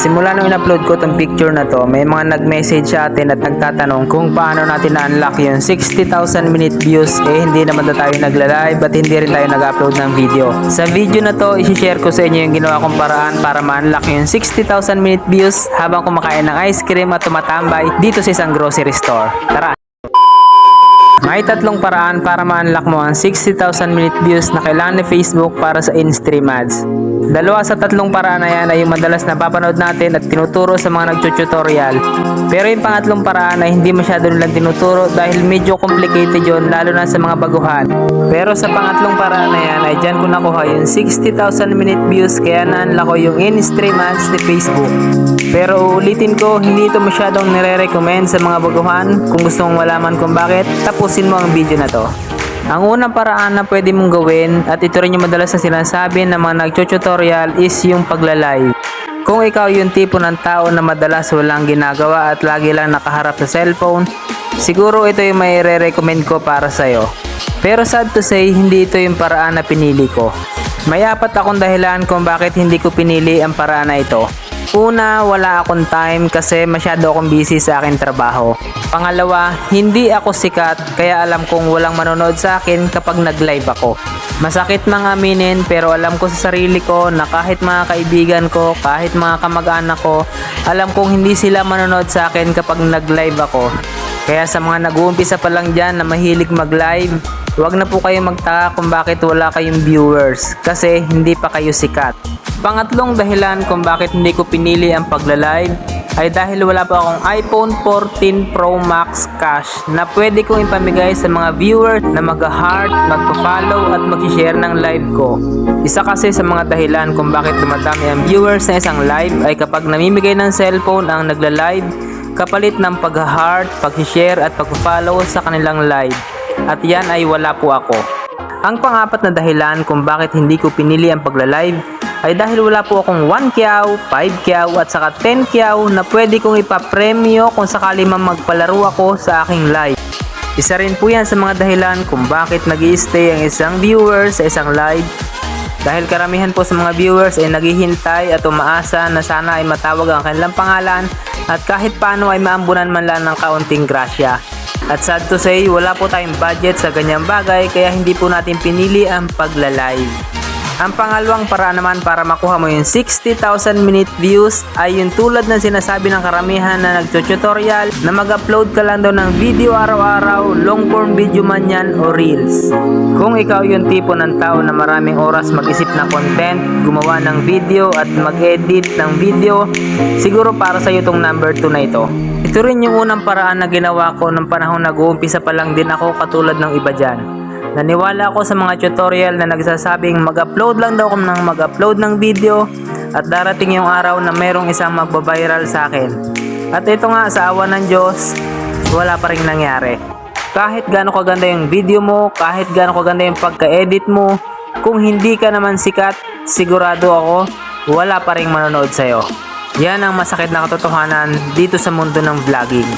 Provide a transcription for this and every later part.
Simula nung in-upload ko tong picture na to, may mga nag-message sa atin at nagtatanong kung paano natin na-unlock yung 60,000 minute views. Hindi naman na tayo nagla-live at hindi rin tayo nag-upload ng video. Sa video na to, isi-share ko sa inyo yung ginawa kong paraan para ma-unlock yung 60,000 minute views habang kumakain ng ice cream at tumatambay dito sa isang grocery store. Tara! May tatlong paraan para ma-unlock mo ang 60,000 minute views na kailangan ni Facebook para sa in-stream ads. Dalawa sa tatlong paraan na yan ay yung madalas na papanood natin at tinuturo sa mga nagtututorial. Pero yung pangatlong paraan ay hindi masyado nilang tinuturo dahil medyo complicated yun lalo na sa mga baguhan. Pero sa pangatlong paraan na yan ay dyan ko nakuha yung 60,000 minute views kaya na-unlock ko yung in-stream ads ni Facebook. Pero ulitin ko, hindi ito masyadong nire-recommend sa mga baguhan. Kung gusto mong malaman kung bakit, tapusin mo ang video na to. Ang unang paraan na pwede mong gawin at ito rin yung madalas na sinasabi ng mga nag-tutorial is yung pagla-live. Kung ikaw yung tipo ng tao na madalas walang ginagawa at lagi lang nakaharap sa cellphone, siguro ito yung may re-recommend ko para sa'yo. Pero sad to say, hindi ito yung paraan na pinili ko. May apat akong dahilan kung bakit hindi ko pinili ang paraan na ito. Una, wala akong time kasi masyado akong busy sa aking trabaho. Pangalawa, hindi ako sikat kaya alam kong walang manonood sa akin kapag nag-live ako. Masakit mang aminin pero alam ko sa sarili ko na kahit mga kaibigan ko, kahit mga kamag-anak ko, alam kong hindi sila manonood sa akin kapag nag-live ako. Kaya sa mga nag-uumpisa pa lang dyan na mahilig mag-live, huwag na po kayong magtaka kung bakit wala kayong viewers kasi hindi pa kayo sikat. Pangatlong dahilan kung bakit hindi ko pinili ang pagla-live ay dahil wala pa akong iPhone 14 Pro Max cash na pwede kong ipamigay sa mga viewers na mag-heart, magpa-follow at mag-share ng live ko. Isa kasi sa mga dahilan kung bakit dumadami ang viewers sa isang live ay kapag namimigay ng cellphone ang nagla-live kapalit ng pag-heart, pag-share at pag-follow sa kanilang live. At yan ay wala po ako. Ang pang-apat na dahilan kung bakit hindi ko pinili ang pagla-live ay dahil wala po akong 1 kyaw, 5 kyaw at saka 10 kyaw na pwede kong ipapremyo kung sakali man magpalaro ako sa aking live. Isa rin po yan sa mga dahilan kung bakit nag-i-stay ang isang viewer sa isang live. Dahil karamihan po sa mga viewers ay naghihintay at umaasa na sana ay matawag ang kanilang pangalan at kahit paano ay maambunan man lang ng kaunting grasya. At sad to say, wala po tayong budget sa ganyang bagay kaya hindi po natin pinili ang pagla-live. Ang pangalawang paraan naman para makuha mo yung 60,000 minute views ay yung tulad ng sinasabi ng karamihan na nagtututorial na mag-upload ka lang daw ng video araw-araw, long form video man yan o reels. Kung ikaw yung tipo ng tao na maraming oras mag-isip ng content, gumawa ng video at mag-edit ng video, siguro para sa iyo itong number 2 na ito. Ito rin yung unang paraan na ginawa ko nung panahon nag-uumpisa pa lang din ako katulad ng iba dyan. Naniwala ako sa mga tutorial na nagsasabing mag-upload lang daw ako ng mag-upload ng video at darating yung araw na merong isang magbabiral sa akin. At ito nga sa awa ng Diyos, wala pa rin nangyari. Kahit gaano kaganda yung video mo, kahit gaano kaganda yung pagka-edit mo, kung hindi ka naman sikat, sigurado ako, wala pa rin manonood sa'yo. Yan ang masakit na katotohanan dito sa mundo ng vlogging.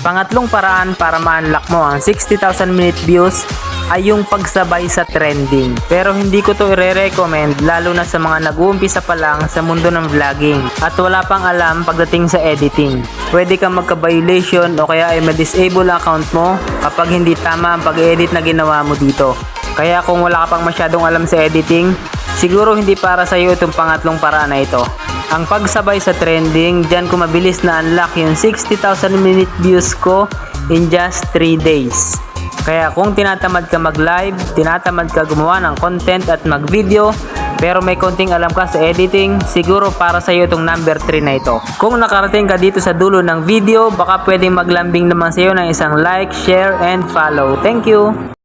Pangatlong paraan para ma-unlock mo ang 60,000 minute views ay yung pagsabay sa trending. Pero hindi ko to i-recommend lalo na sa mga nag-uumpisa pa lang sa mundo ng vlogging at wala pang alam pagdating sa editing. Pwede kang magka-violation o kaya ay ma-disable account mo kapag hindi tama ang pag-edit na ginawa mo dito. Kaya kung wala ka pang masyadong alam sa editing, siguro hindi para sa iyo itong pangatlong paraan na ito. Ang pagsabay sa trending, dyan ko mabilis na unlock yung 60,000 minute views ko in just 3 days. Kaya kung tinatamad ka mag-live, tinatamad ka gumawa ng content at mag-video, pero may konting alam ka sa editing, siguro para sa iyo itong number 3 na ito. Kung nakarating ka dito sa dulo ng video, baka pwedeng maglambing naman sa iyo ng isang like, share, and follow. Thank you!